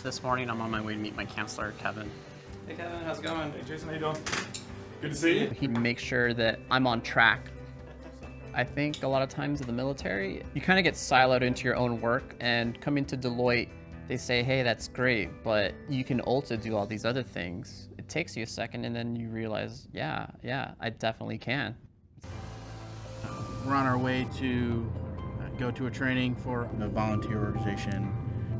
This morning, I'm on my way to meet my counselor, Kevin. Hey Kevin, how's it going? Hey Jason, how you doing? Good to see you. He makes sure that I'm on track. I think a lot of times in the military, you kind of get siloed into your own work, and coming to Deloitte, they say, hey, that's great, but you can also do all these other things. It takes you a second, and then you realize, yeah, I definitely can. We're on our way to go to a training for a volunteer organization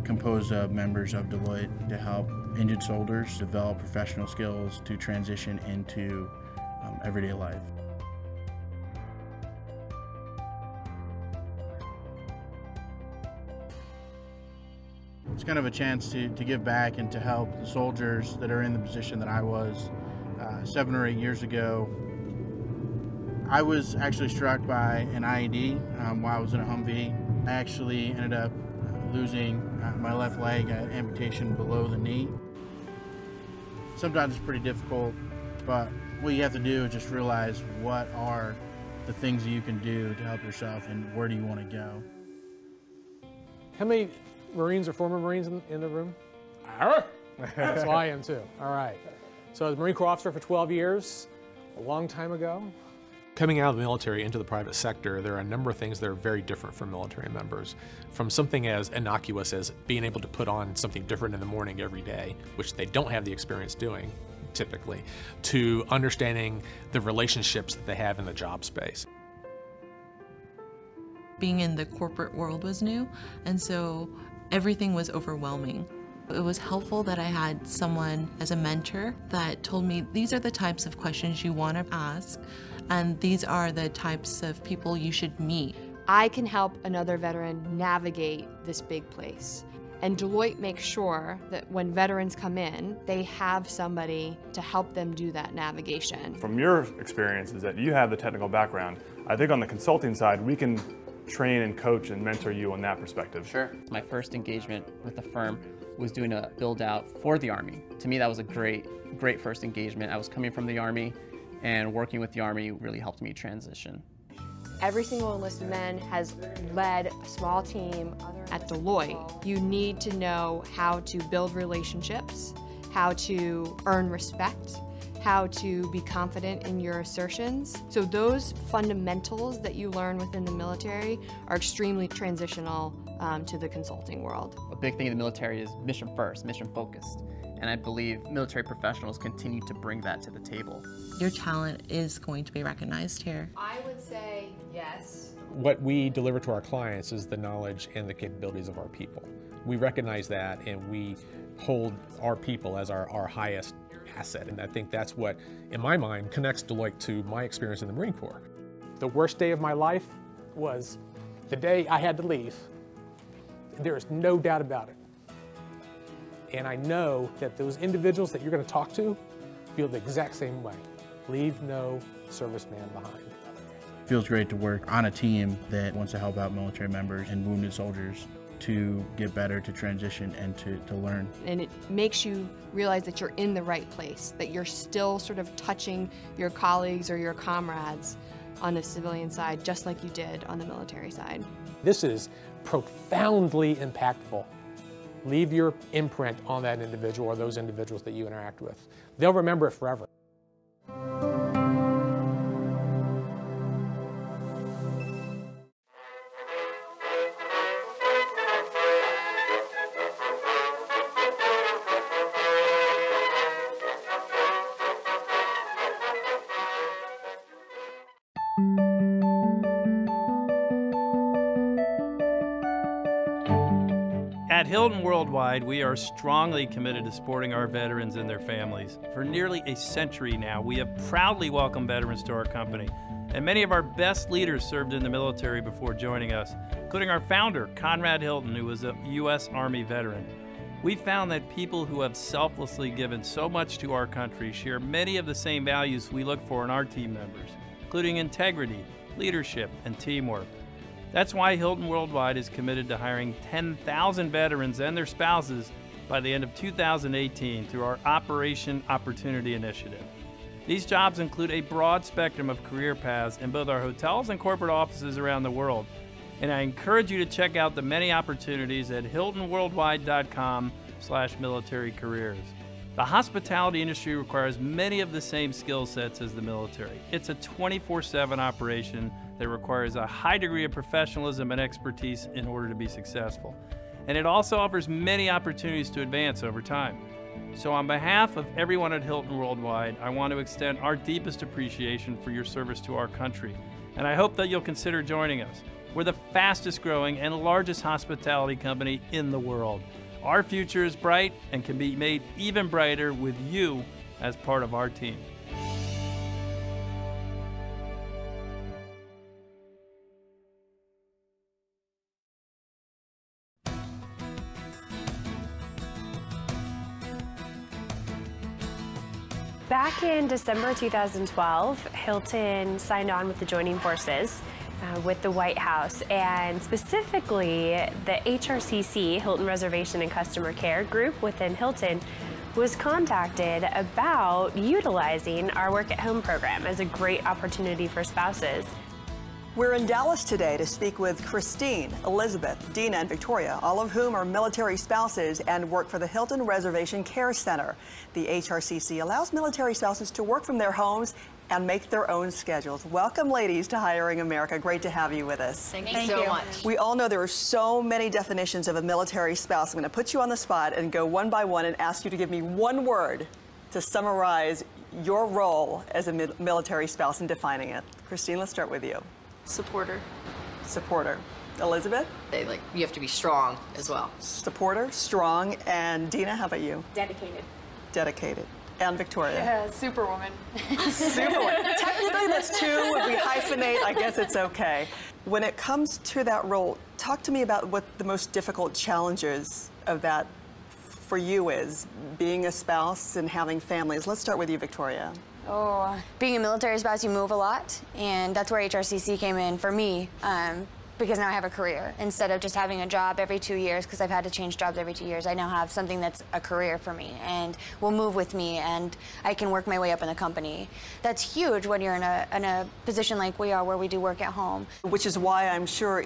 composed of members of Deloitte to help injured soldiers develop professional skills to transition into everyday life. It's kind of a chance to give back and to help the soldiers that are in the position that I was 7 or 8 years ago. I was actually struck by an IED while I was in a Humvee. I actually ended up losing my left leg, amputation below the knee. Sometimes it's pretty difficult, but what you have to do is just realize what are the things that you can do to help yourself and where do you want to go. How many Marines or former Marines in the room? So I am too. All right. So I was a Marine Corps officer for 12 years, a long time ago. Coming out of the military into the private sector, there are a number of things that are very different from military members. From something as innocuous as being able to put on something different in the morning every day, which they don't have the experience doing, typically, to understanding the relationships that they have in the job space. Being in the corporate world was new, and so everything was overwhelming. It was helpful that I had someone as a mentor that told me these are the types of questions you want to ask, and these are the types of people you should meet. I can help another veteran navigate this big place. And Deloitte makes sure that when veterans come in, they have somebody to help them do that navigation. From your experience is that you have the technical background. I think on the consulting side, we can train and coach and mentor you on that perspective. Sure. My first engagement with the firm was doing a build out for the Army. To me, that was a great first engagement. I was coming from the Army, and working with the Army really helped me transition. Every single enlisted man has led a small team at Deloitte. You need to know how to build relationships, how to earn respect, how to be confident in your assertions. So those fundamentals that you learn within the military are extremely transitional to the consulting world. A big thing in the military is mission first, mission focused. And I believe military professionals continue to bring that to the table. Your talent is going to be recognized here. I would say yes. What we deliver to our clients is the knowledge and the capabilities of our people. We recognize that, and we hold our people as our highest asset. And I think that's what, in my mind, connects Deloitte to my experience in the Marine Corps. The worst day of my life was the day I had to leave. There is no doubt about it. And I know that those individuals that you're going to talk to feel the exact same way. Leave no serviceman behind. It feels great to work on a team that wants to help out military members and wounded soldiers to get better, to transition, and to learn. And it makes you realize that you're in the right place, that you're still sort of touching your colleagues or your comrades on the civilian side, just like you did on the military side. This is profoundly impactful. Leave your imprint on that individual or those individuals that you interact with. They'll remember it forever. At Hilton Worldwide, we are strongly committed to supporting our veterans and their families. For nearly a century now, we have proudly welcomed veterans to our company, and many of our best leaders served in the military before joining us, including our founder, Conrad Hilton, who was a U.S. Army veteran. We found that people who have selflessly given so much to our country share many of the same values we look for in our team members, including integrity, leadership, and teamwork. That's why Hilton Worldwide is committed to hiring 10,000 veterans and their spouses by the end of 2018 through our Operation Opportunity Initiative. These jobs include a broad spectrum of career paths in both our hotels and corporate offices around the world. And I encourage you to check out the many opportunities at HiltonWorldwide.com military careers. The hospitality industry requires many of the same skill sets as the military. It's a 24/7 operation that requires a high degree of professionalism and expertise in order to be successful. And it also offers many opportunities to advance over time. So on behalf of everyone at Hilton Worldwide, I want to extend our deepest appreciation for your service to our country. And I hope that you'll consider joining us. We're the fastest growing and largest hospitality company in the world. Our future is bright and can be made even brighter with you as part of our team. Back in December 2012, Hilton signed on with the joining forces with the White House, and specifically the HRCC, Hilton Reservation and Customer Care Group within Hilton, was contacted about utilizing our Work at Home program as a great opportunity for spouses. We're in Dallas today to speak with Christine, Elizabeth, Dina, and Victoria, all of whom are military spouses and work for the Hilton Reservation Care Center. The HRCC allows military spouses to work from their homes and make their own schedules. Welcome, ladies, to Hiring America. Great to have you with us. Thank you so much. We all know there are so many definitions of a military spouse. I'm going to put you on the spot and go one by one and ask you to give me one word to summarize your role as a military spouse and defining it. Christine, let's start with you. Supporter. Supporter. Elizabeth? You have to be strong as well. Supporter, strong, and Dina, how about you? Dedicated. Dedicated. And Victoria? Superwoman. Superwoman. Technically, that's two. If we hyphenate, I guess it's okay. When it comes to that role, talk to me about what the most difficult challenges of that for you is, being a spouse and having families. Let's start with you, Victoria. Oh, being a military spouse, you move a lot, and that's where HRCC came in for me, because now I have a career. Instead of just having a job every 2 years, because I've had to change jobs every 2 years, I now have something that's a career for me and will move with me, and I can work my way up in the company. That's huge when you're in a position like we are, where we do work at home. Which is why I'm sure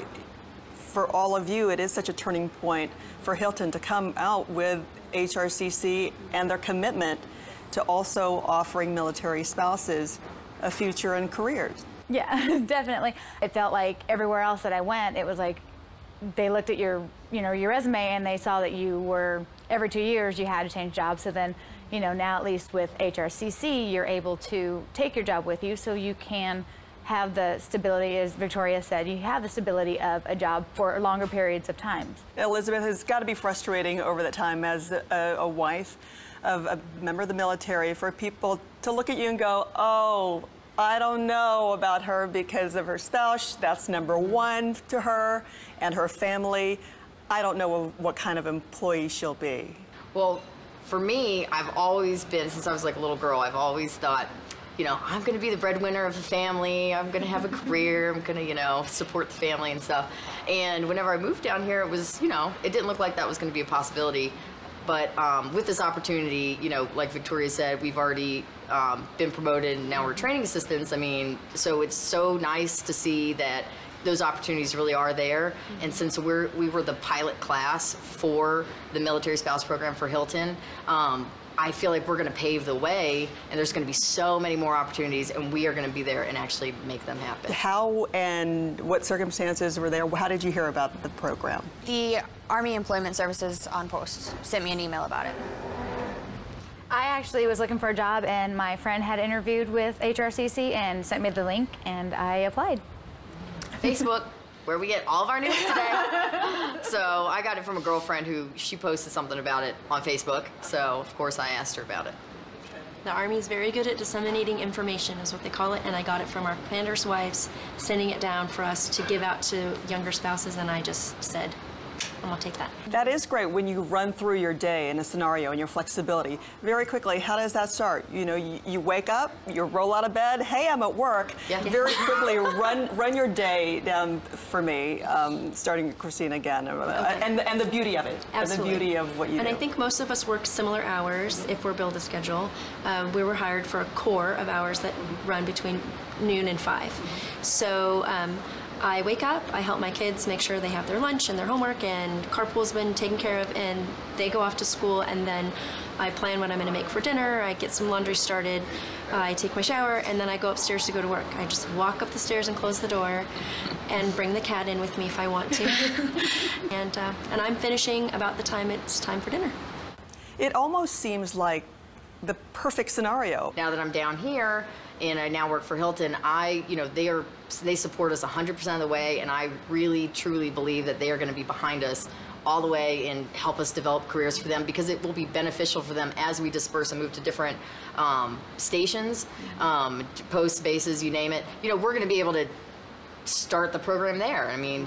for all of you, it is such a turning point for Hilton to come out with HRCC and their commitment to also offering military spouses a future and careers. Yeah, definitely. It felt like everywhere else that I went, it was like they looked at your resume and they saw that you were, every 2 years you had to change jobs. So then, now at least with HRCC, you're able to take your job with you so you can have the stability, as Victoria said, you have the stability of a job for longer periods of time. Elizabeth, it's got to be frustrating over that time as a wife of a member of the military for people to look at you and go, oh, I don't know about her because of her spouse. That's number one to her and her family. I don't know what kind of employee she'll be. Well, for me, I've always been, since I was like a little girl, I've always thought, I'm going to be the breadwinner of the family. I'm going to have a career. I'm going to, support the family and stuff. And whenever I moved down here, it was, it didn't look like that was going to be a possibility. But with this opportunity, like Victoria said, we've already been promoted and now we're training assistants. I mean, so it's so nice to see that those opportunities really are there. And since we were the pilot class for the military spouse program for Hilton, I feel like we're going to pave the way, and there's going to be so many more opportunities, and we are going to be there and actually make them happen. How and what circumstances were there? How did you hear about the program? The Army Employment Services on post sent me an email about it. I actually was looking for a job, and my friend had interviewed with HRCC and sent me the link, and I applied. Facebook, where we get all of our news today. So I got it from a girlfriend who, she posted something about it on Facebook. So of course I asked her about it. The Army is very good at disseminating information, is what they call it, and I got it from our commanders' wives, sending it down for us to give out to younger spouses, and I just said, I'm gonna take that. That is great when you run through your day in a scenario and your flexibility. Very quickly, how does that start? You wake up, you roll out of bed, hey, I'm at work. Yeah. Very quickly, run your day down for me, starting with Christine again, Okay. and the beauty of it. Absolutely. The beauty of what you do. And I think most of us work similar hours if we're billed a schedule. We were hired for a core of hours that run between noon and 5. So I wake up, I help my kids make sure they have their lunch and their homework, and carpool's been taken care of, and they go off to school, and then I plan what I'm going to make for dinner, I get some laundry started, I take my shower, and then I go upstairs to go to work. I just walk up the stairs and close the door and bring the cat in with me if I want to. and I'm finishing about the time it's time for dinner. It almost seems like the perfect scenario. Now that I'm down here and I now work for Hilton, they support us 100% of the way, and I really, truly believe that they are going to be behind us all the way and help us develop careers for them, because it will be beneficial for them as we disperse and move to different stations, post bases, you name it. We're going to be able to start the program there. I mean,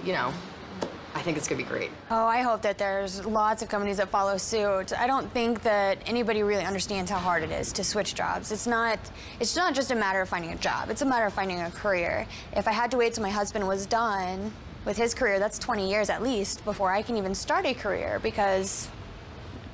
I think it's going to be great. Oh, I hope that there's lots of companies that follow suit. I don't think that anybody really understands how hard it is to switch jobs. It's not just a matter of finding a job. It's a matter of finding a career. If I had to wait till my husband was done with his career, that's 20 years at least before I can even start a career, because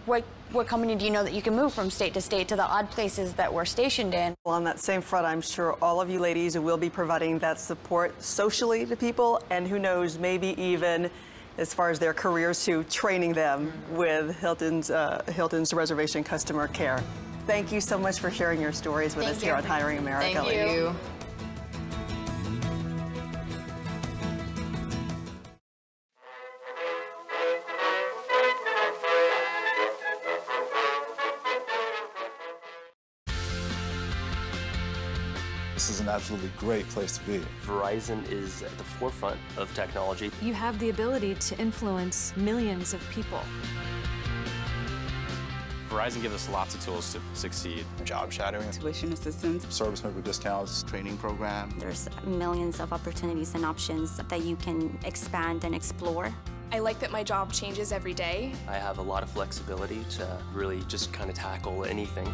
what company do you know that you can move from state to state to the odd places that we're stationed in? Well, on that same front, I'm sure all of you ladies will be providing that support socially to people, and who knows, maybe even as far as their careers too, training them with Hilton's reservation customer care. Thank you so much for sharing your stories with us here on Hiring America. Thank you. This is an absolutely great place to be. Verizon is at the forefront of technology. You have the ability to influence millions of people. Verizon gives us lots of tools to succeed. Job shadowing. Tuition assistance. Service member discounts. Training program. There's millions of opportunities and options that you can expand and explore. I like that my job changes every day. I have a lot of flexibility to really just kind of tackle anything.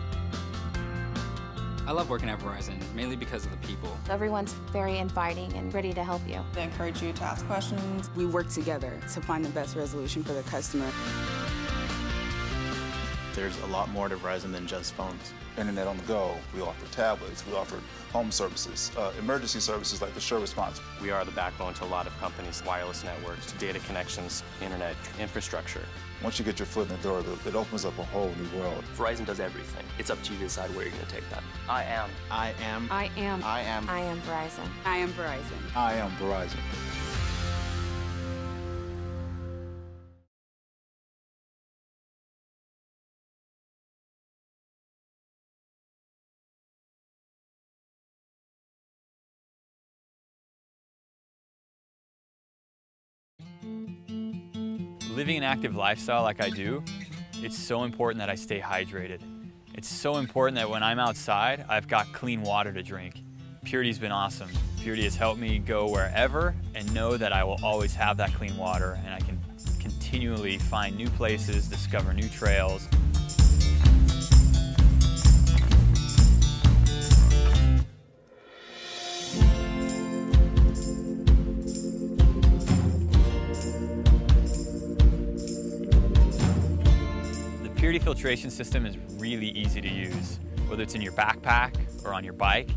I love working at Verizon, mainly because of the people. Everyone's very inviting and ready to help you. They encourage you to ask questions. We work together to find the best resolution for the customer. There's a lot more to Verizon than just phones. Internet on the go. We offer tablets. We offer home services, emergency services like the Sure Response. We are the backbone to a lot of companies' wireless networks, data connections, internet infrastructure. Once you get your foot in the door, it opens up a whole new world. Verizon does everything. It's up to you to decide where you're going to take that. I am. I am. I am Verizon. I am Verizon. I am Verizon. Living an active lifestyle like I do, it's so important that I stay hydrated. It's so important that when I'm outside, I've got clean water to drink. Puriti's been awesome. Puritii has helped me go wherever and know that I will always have that clean water, and I can continually find new places, discover new trails. The Puritii filtration system is really easy to use. Whether it's in your backpack or on your bike,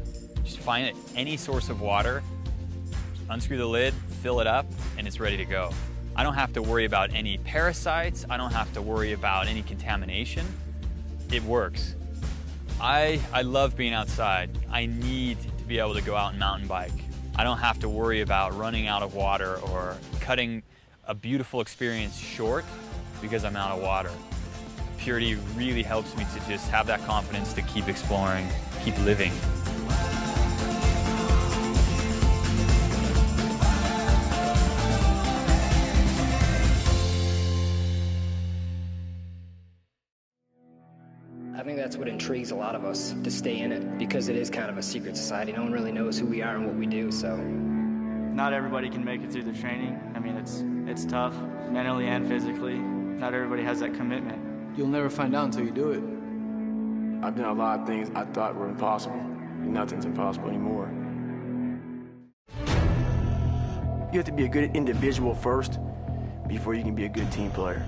just find any source of water, unscrew the lid, fill it up, and it's ready to go. I don't have to worry about any parasites. I don't have to worry about any contamination. It works. I love being outside. I need to be able to go out and mountain bike. I don't have to worry about running out of water or cutting a beautiful experience short because I'm out of water. Puritii really helps me to just have that confidence to keep exploring, keep living. I think that's what intrigues a lot of us, to stay in it, because it is kind of a secret society. No one really knows who we are and what we do, so. Not everybody can make it through the training. I mean, it's tough, mentally and physically. Not everybody has that commitment. You'll never find out until you do it. I've done a lot of things I thought were impossible, and nothing's impossible anymore. You have to be a good individual first before you can be a good team player.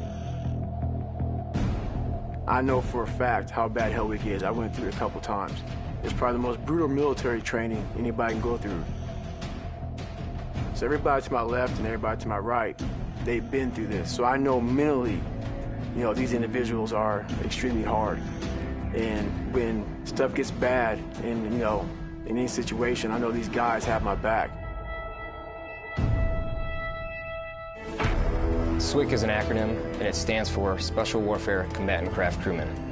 I know for a fact how bad Hell Week is. I went through it a couple times. It's probably the most brutal military training anybody can go through. So everybody to my left and everybody to my right, they've been through this. So I know mentally, you know, these individuals are extremely hard. And when stuff gets bad and, you know, in any situation, I know these guys have my back. SWCC is an acronym, and it stands for Special Warfare Combatant Craft Crewman.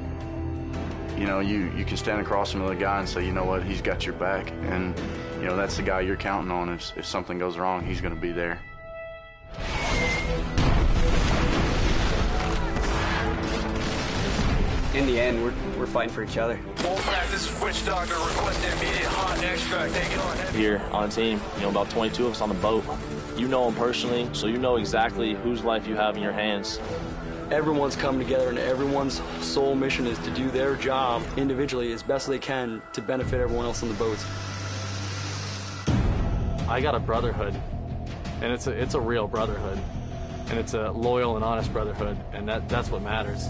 You know, you can stand across from the guy and say, you know what, he's got your back. And, you know, that's the guy you're counting on. If something goes wrong, he's going to be there. In the end, we're fighting for each other. This is Witch Doctor. Request immediate hot extract. Take it on. Here on the team, you know, about 22 of us on the boat. You know them personally, so you know exactly whose life you have in your hands. Everyone's come together, and everyone's sole mission is to do their job individually as best they can to benefit everyone else on the boats. I got a brotherhood, and it's a real brotherhood, and it's a loyal and honest brotherhood, and that's what matters.